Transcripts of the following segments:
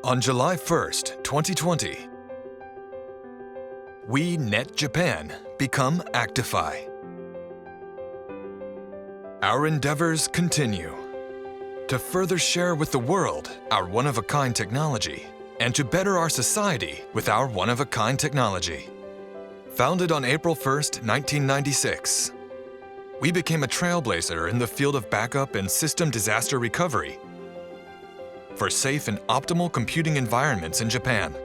On July 1st, 2020, we NetJapan become ActiveImage. Our endeavors continue to further share with the world our one-of-a-kind technology and to better our society with our one-of-a-kind technology. Founded on April 1st, 1996, we became a trailblazer in the field of backup and system disaster recovery for safe and optimal computing environments in Japan.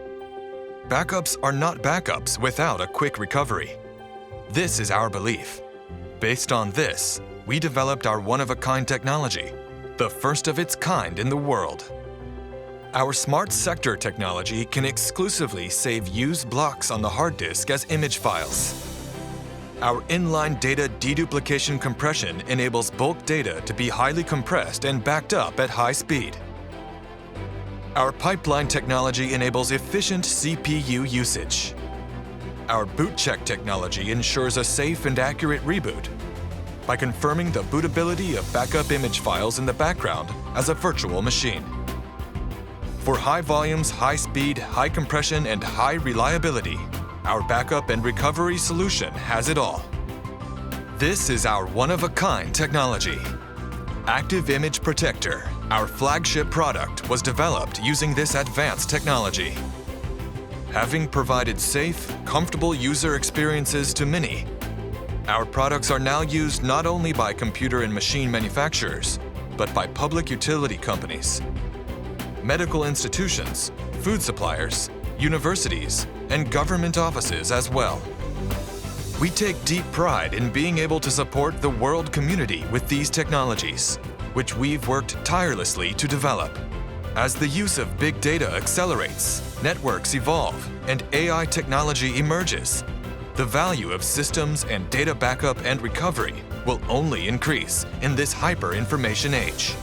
Backups are not backups without a quick recovery. This is our belief. Based on this, we developed our one-of-a-kind technology, the first of its kind in the world. Our Smart Sector technology can exclusively save used blocks on the hard disk as image files. Our inline data deduplication compression enables bulk data to be highly compressed and backed up at high speed. Our pipeline technology enables efficient CPU usage. Our boot check technology ensures a safe and accurate reboot by confirming the bootability of backup image files in the background as a virtual machine. For high volumes, high speed, high compression, and high reliability, our backup and recovery solution has it all. This is our one-of-a-kind technology. ActiveImage Protector, our flagship product, was developed using this advanced technology. Having provided safe, comfortable user experiences to many, our products are now used not only by computer and machine manufacturers, but by public utility companies, medical institutions, food suppliers, universities, and government offices as well. We take deep pride in being able to support the world community with these technologies, which we've worked tirelessly to develop. As the use of big data accelerates, networks evolve, and AI technology emerges, the value of systems and data backup and recovery will only increase in this hyper-information age.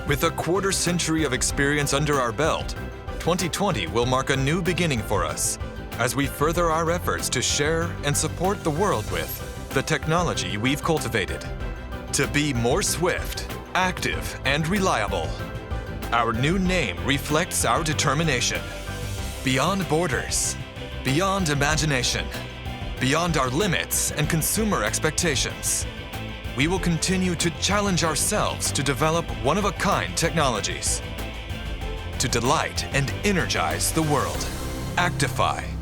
With a quarter century of experience under our belt, 2020 will mark a new beginning for us as we further our efforts to share and support the world with the technology we've cultivated. To be more swift, active, and reliable, our new name reflects our determination. Beyond borders, beyond imagination, beyond our limits and consumer expectations, we will continue to challenge ourselves to develop one-of-a-kind technologies to delight and energize the world. ActiveImage.